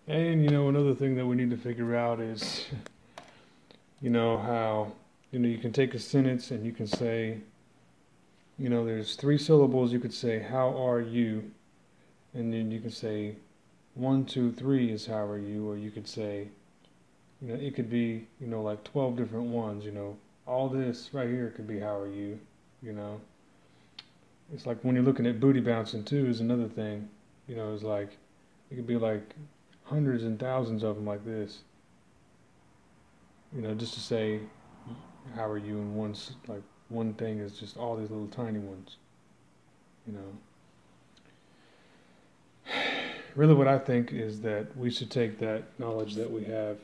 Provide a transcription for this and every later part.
And another thing that we need to figure out is, how, you can take a sentence and you can say, there's three syllables. You could say, how are you? And then you can say, one, two, three is how are you? Or you could say, it could be, like 12 different ones, all this right here could be how are you, you know. It's like when you're looking at booty bouncing too is another thing, it's like, it could be like hundreds and thousands of them like this, just to say how are you, and like one thing is just all these little tiny ones, you know. Really what I think is that we should take that knowledge that we have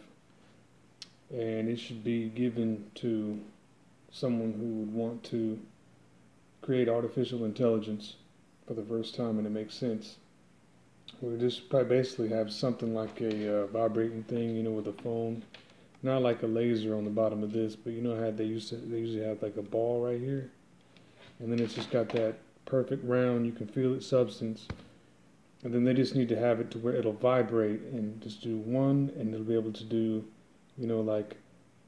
and it should be given to someone who would want to create artificial intelligence for the first time and it makes sense. We just probably basically have something like a vibrating thing, with a phone, not like a laser on the bottom of this, but how they usually have like a ball right here, and then it's just got that perfect round, you can feel it substance, and then they just need to have it to where it'll vibrate and just do one, and it'll be able to do, like,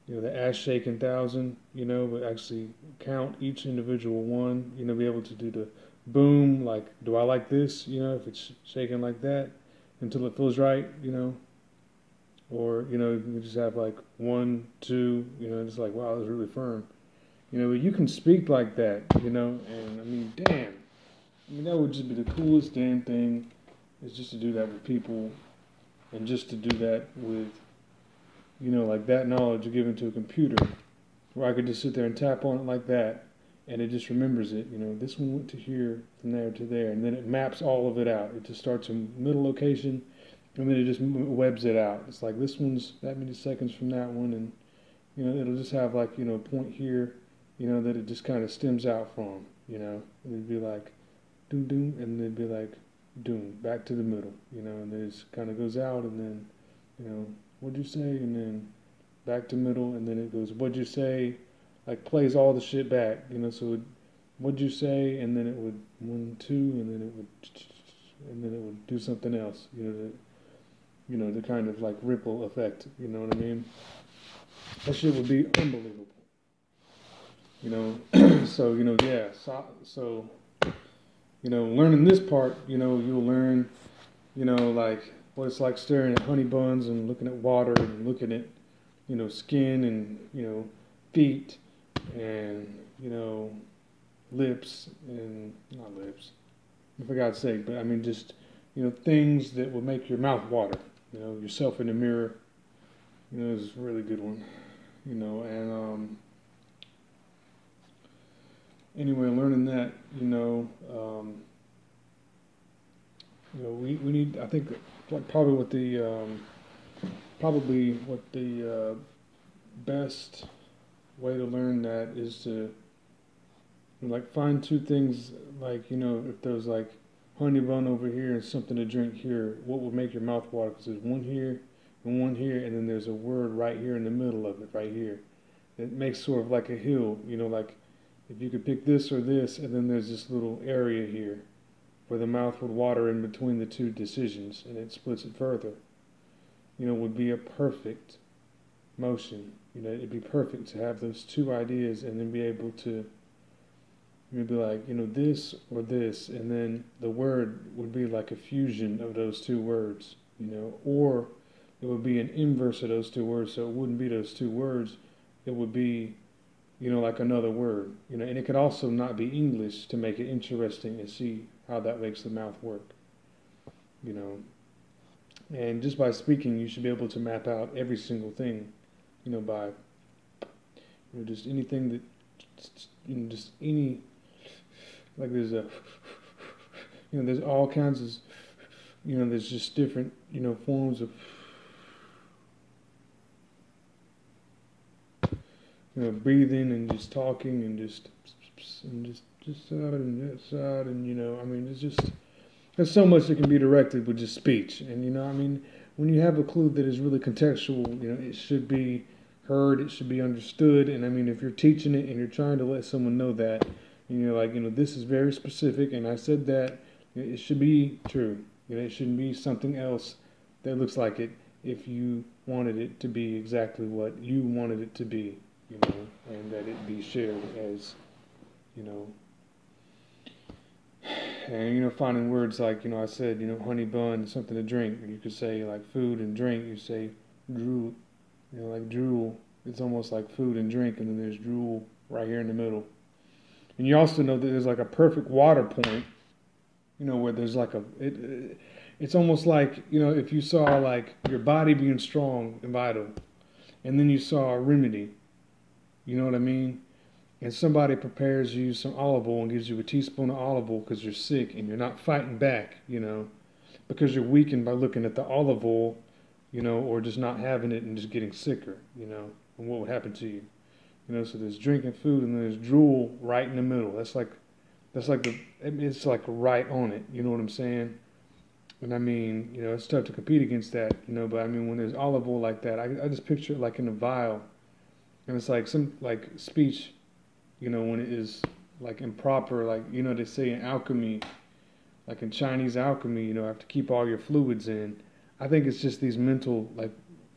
the ass shaking thousand, but actually count each individual one, be able to do the boom, like, do I like this, if it's shaking like that until it feels right, or, you just have like one, two, it's like, wow, it's really firm. You can speak like that, and I mean, damn. I mean, that would just be the coolest damn thing, is just to do that with people, and just to do that with, like that knowledge given to a computer, where I could just sit there and tap on it like that, and it just remembers it. This one went to here, from there to there, and then it maps all of it out. It just starts in middle location, and then it just webs it out. It's like this one's that many seconds from that one, and it'll just have like a point here, that it just kind of stems out from. And it'd be like doom doom, and then it'd be like doom back to the middle, and then it just kind of goes out, and then what'd you say, and then back to middle, and then it goes what'd you say, like plays all the shit back, so what'd you say, and then it would one two, and then it would do something else, the kind of like ripple effect, you know what I mean? That shit would be unbelievable, so yeah, so learning this part, you'll learn, like what it's like staring at honey buns and looking at water and looking at, skin and, feet and, lips and, not lips, for God's sake, but I mean just, things that will make your mouth water, yourself in the mirror, is a really good one, and anyway, learning that, we need, I think, like probably what the best way to learn that is to like find two things, like if there's like honey bun over here and something to drink here, what would make your mouth water? Because there's one here and one here, and then there's a word right here in the middle of it, right here. It makes sort of like a hill, like if you could pick this or this, and then there's this little area here where the mouth would water in between the two decisions, and it splits it further. Would be a perfect motion. It'd be perfect to have those two ideas and then be able to be like, this or this, and then the word would be like a fusion of those two words, or it would be an inverse of those two words, so it wouldn't be those two words, it would be, like another word, and it could also not be English to make it interesting and see how that makes the mouth work, you know. And just by speaking, you should be able to map out every single thing, by just anything that, just any, like there's a, there's all kinds of, there's just different, forms of, breathing and just talking and just side and that side, and I mean, it's just, there's so much that can be directed with just speech, and I mean, when you have a clue that is really contextual, it should be heard, it should be understood, and I mean, if you're teaching it and you're trying to let someone know that, and you're like, this is very specific, and I said that, it should be true, it shouldn't be something else that looks like it if you wanted it to be exactly what you wanted it to be, you know, and that it be shared as, you know, and, you know, finding words like, you know, I said, you know, honey bun, something to drink. You could say like food and drink. You say drool, you know, like drool. It's almost like food and drink, and then there's drool right here in the middle. And you also know that there's like a perfect water point, you know, where there's like it's almost like, you know, if you saw like your body being strong and vital, and then you saw a remedy, you know what I mean? And somebody prepares you some olive oil and gives you a teaspoon of olive oil because you're sick and you're not fighting back, you know, because you're weakened by looking at the olive oil, you know, or just not having it and just getting sicker, you know, and what would happen to you, you know. So there's drinking food and there's drool right in the middle. That's like it's like right on it, you know what I'm saying? And I mean, you know, it's tough to compete against that, you know, but I mean, when there's olive oil like that, I just picture it like in a vial, and it's like some like speech, you know, when it is like improper, like, you know, they say in alchemy, like in Chinese alchemy, you know, have to keep all your fluids in. I think it's just these mental like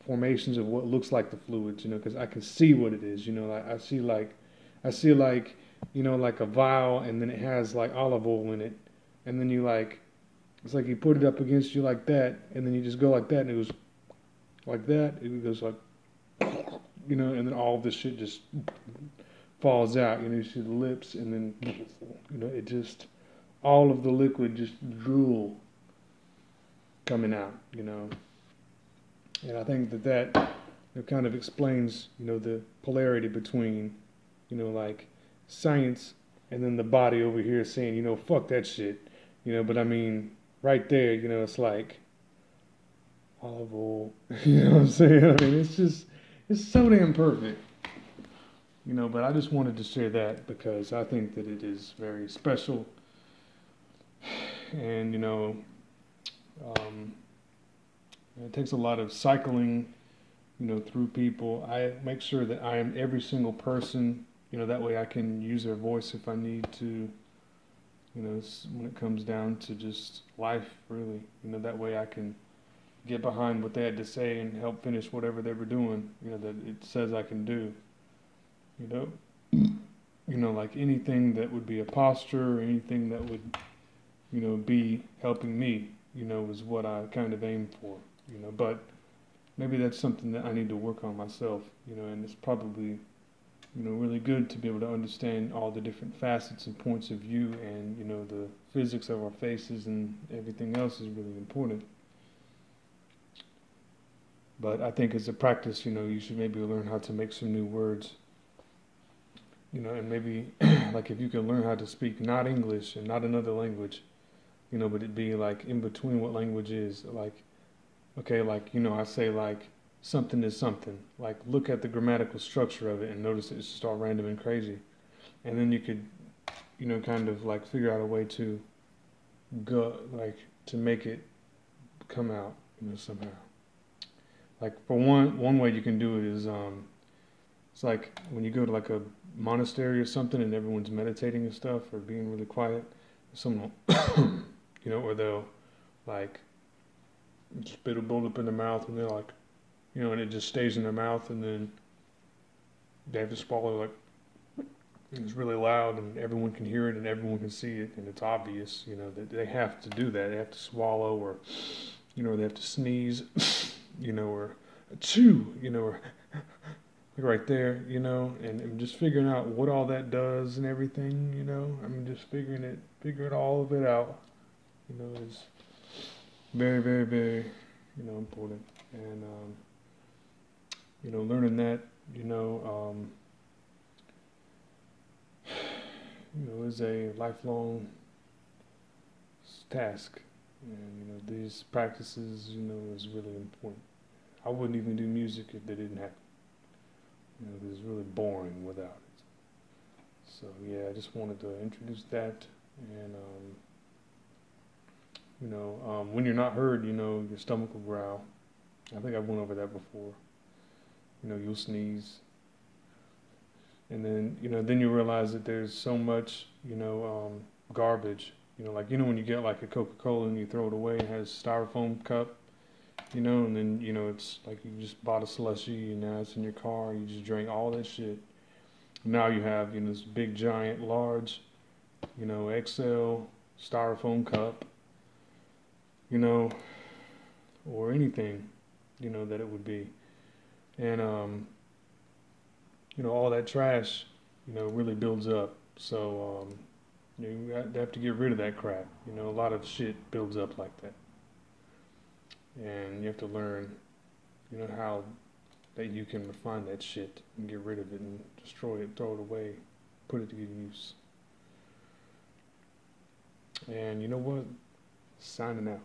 formations of what looks like the fluids, you know, because I can see what it is, you know, like I see like, you know, like a vial, and then it has like olive oil in it, and then you like, it's like you put it up against you like that, and then you just go like that, and it goes like that, it goes like, you know, and then all of this shit just falls out, you know, you see the lips, and then, you know, it just, all of the liquid just drool coming out, you know. And I think that you know, kind of explains, you know, the polarity between, you know, like science and then the body over here saying, you know, fuck that shit, you know. But I mean, right there, you know, it's like olive oil, you know what I'm saying? I mean, it's just, it's so damn perfect. You know, but I just wanted to share that because I think that it is very special. And, you know, um, it takes a lot of cycling, you know, through people. I make sure that I am every single person, you know, that way I can use their voice if I need to, you know, when it comes down to just life, really. You know, that way I can get behind what they had to say and help finish whatever they were doing, you know, that it says I can do. You know, like anything that would be a posture or anything that would, you know, be helping me, you know, is what I kind of aim for, you know. But maybe that's something that I need to work on myself, you know, and it's probably, you know, really good to be able to understand all the different facets and points of view, and, you know, the physics of our faces and everything else is really important. But I think as a practice, you know, you should maybe learn how to make some new words. You know, and maybe like if you can learn how to speak not English and not another language, you know, but it be like in between what language is, like, okay, like, you know, I say like something is something, like look at the grammatical structure of it and notice it's just all random and crazy. And then you could, you know, kind of like figure out a way to go, like to make it come out, you know, somehow. Like for one way you can do it is, it's like when you go to like a monastery or something and everyone's meditating and stuff or being really quiet, someone, you know, or they'll like spit a bullet in their mouth and they're like, you know, and it just stays in their mouth, and then they have to swallow like, and it's really loud and everyone can hear it and everyone can see it and it's obvious, you know, that they have to do that. They have to swallow, or, you know, they have to sneeze, you know, or chew, you know, or right there, you know, and just figuring out what all that does and everything, you know. I mean, just figuring all of it out, you know, is very, very, very, you know, important. And, you know, learning that, you know, is a lifelong task. And, you know, these practices, you know, is really important. I wouldn't even do music if they didn't happen. You know, it's really boring without it. So yeah, I just wanted to introduce that. And you know, when you're not heard, you know, your stomach will growl. I think I went over that before. You know, you'll sneeze, and then, you know, then you realize that there's so much, you know, garbage. You know, like, you know, when you get like a Coca-Cola and you throw it away and it has a styrofoam cup, you know, and then, you know, it's like you just bought a slushie and now it's in your car, you just drink all that shit. Now you have, you know, this big, giant, large, you know, XL styrofoam cup, you know, or anything, you know, that it would be. And, you know, all that trash, you know, really builds up. So, you have to get rid of that crap. You know, a lot of shit builds up like that. And you have to learn, you know, how that you can refine that shit and get rid of it and destroy it, throw it away, put it to good use. And you know what? Signing out.